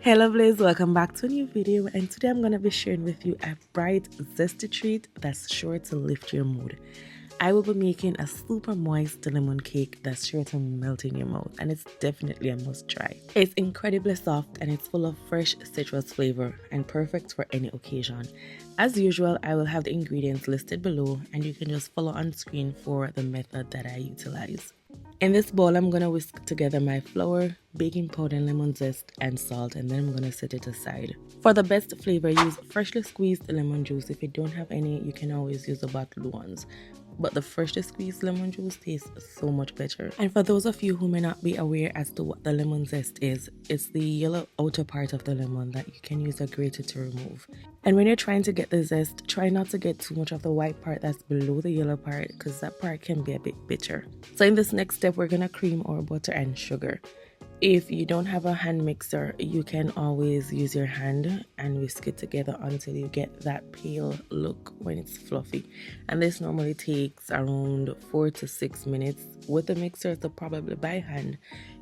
Hello Blaze, welcome back to a new video, and today I'm going to be sharing with you a bright zesty treat that's sure to lift your mood. I will be making a super moist lemon cake that's sure to melt in your mouth, and it's definitely a must try. It's incredibly soft and it's full of fresh citrus flavor and perfect for any occasion. As usual, I will have the ingredients listed below and you can just follow on screen for the method that I utilize. In this bowl, I'm going to whisk together my flour, baking powder, lemon zest, and salt, and then I'm going to set it aside. For the best flavor, use freshly squeezed lemon juice. If you don't have any, you can always use the bottled ones. But the freshly squeezed lemon juice tastes so much better. And for those of you who may not be aware as to what the lemon zest is, it's the yellow outer part of the lemon that you can use a grater to remove. And when you're trying to get the zest, try not to get too much of the white part that's below the yellow part, because that part can be a bit bitter. So in this next step, we're gonna cream our butter and sugar. If you don't have a hand mixer, you can always use your hand and whisk it together until you get that pale look when it's fluffy. And this normally takes around 4 to 6 minutes. With the mixer, so probably by hand,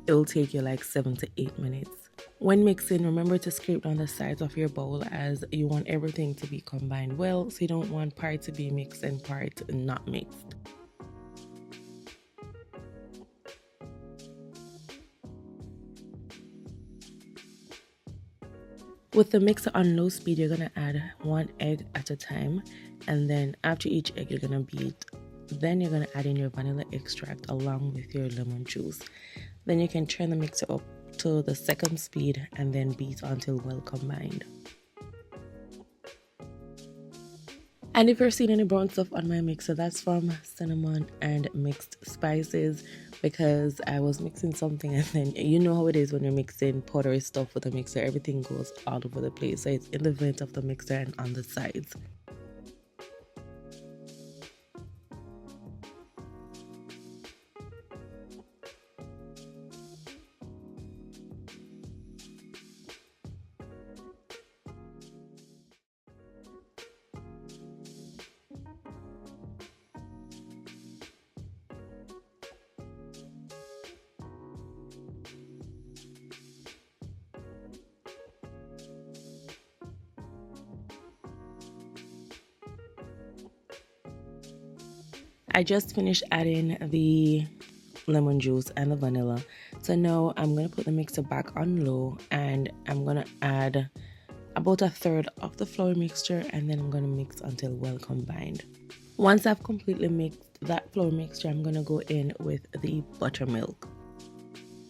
it will take you like 7 to 8 minutes. When mixing, remember to scrape down the sides of your bowl, as you want everything to be combined well, so you don't want part to be mixed and part not mixed. With the mixer on low speed, you're going to add 1 egg at a time, and then after each egg you're going to beat. Then you're going to add in your vanilla extract along with your lemon juice. Then you can turn the mixer up to the second speed and then beat until well combined. And if you're seeing any brown stuff on my mixer, that's from cinnamon and mixed spices, because I was mixing something and then you know how it is when you're mixing powdery stuff with a mixer, everything goes all over the place. So it's in the vent of the mixer and on the sides. I just finished adding the lemon juice and the vanilla. So now I'm going to put the mixer back on low and I'm going to add about 1/3 of the flour mixture, and then I'm going to mix until well combined. Once I've completely mixed that flour mixture, I'm going to go in with the buttermilk.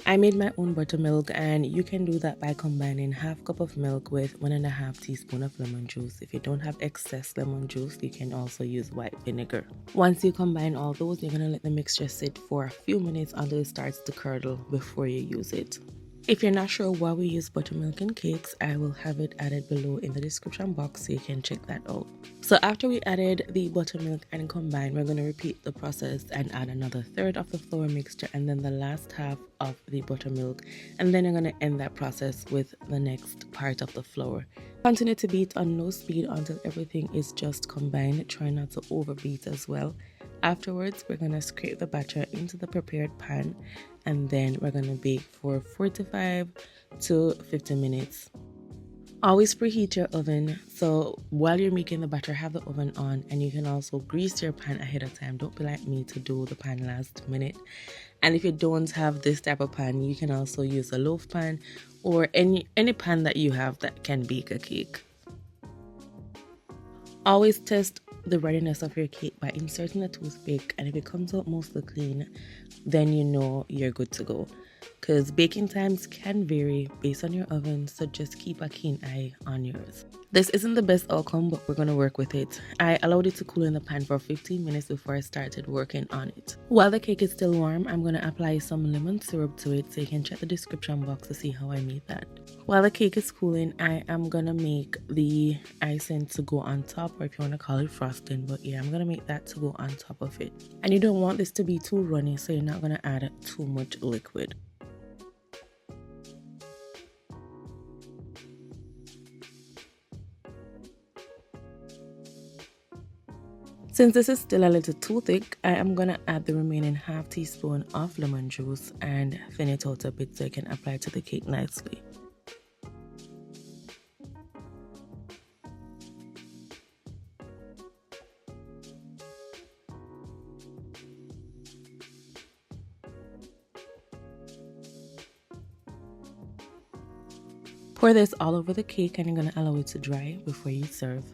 I made my own buttermilk, and you can do that by combining 1/2 cup of milk with 1.5 teaspoons of lemon juice. If you don't have excess lemon juice, you can also use white vinegar. Once you combine all those, you're going to let the mixture sit for a few minutes until it starts to curdle before you use it. If you're not sure why we use buttermilk in cakes, I will have it added below in the description box so you can check that out. So after we added the buttermilk and combined, we're going to repeat the process and add another 1/3 of the flour mixture and then the last half of the buttermilk, and then you're going to end that process with the next part of the flour. Continue to beat on low speed until everything is just combined. Try not to overbeat as well. Afterwards, we're going to scrape the batter into the prepared pan, and then we're going to bake for 45 to 50 minutes. Always preheat your oven, so while you're making the batter, have the oven on, and you can also grease your pan ahead of time. Don't be like me to do the pan last minute. And if you don't have this type of pan, you can also use a loaf pan or any pan that you have that can bake a cake. Always test the readiness of your cake by inserting a toothpick, and if it comes out mostly clean, then you know you're good to go. Because baking times can vary based on your oven, so just keep a keen eye on yours. This isn't the best outcome, but we're going to work with it. I allowed it to cool in the pan for 15 minutes before I started working on it. While the cake is still warm, I'm going to apply some lemon syrup to it, so you can check the description box to see how I made that. While the cake is cooling, I am going to make the icing to go on top, or if you want to call it frosting, but yeah, I'm going to make that to go on top of it. And you don't want this to be too runny, so you're not going to add too much liquid. Since this is still a little too thick, I am going to add the remaining 1/2 teaspoon of lemon juice and thin it out a bit so I can apply it to the cake nicely. Pour this all over the cake and you're going to allow it to dry before you serve.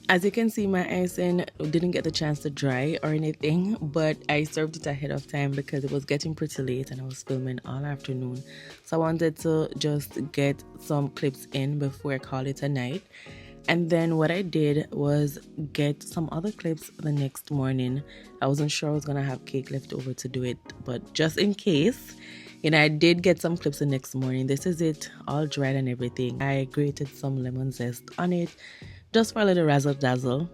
As you can see, my icing didn't get the chance to dry or anything, but I served it ahead of time because it was getting pretty late and I was filming all afternoon. So I wanted to just get some clips in before I call it a night. And then what I did was get some other clips the next morning. I wasn't sure I was going to have cake left over to do it, but just in case, I did get some clips the next morning. This is it, all dried and everything. I grated some lemon zest on it, just for a little razzle dazzle.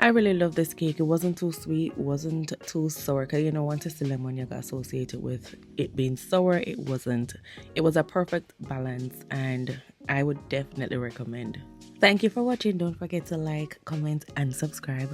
I really love this cake. It wasn't too sweet, wasn't too sour, because once it's the lemon, you got associated with it being sour. It wasn't. It was a perfect balance, and I would definitely recommend. Thank you for watching. Don't forget to like, comment, and subscribe.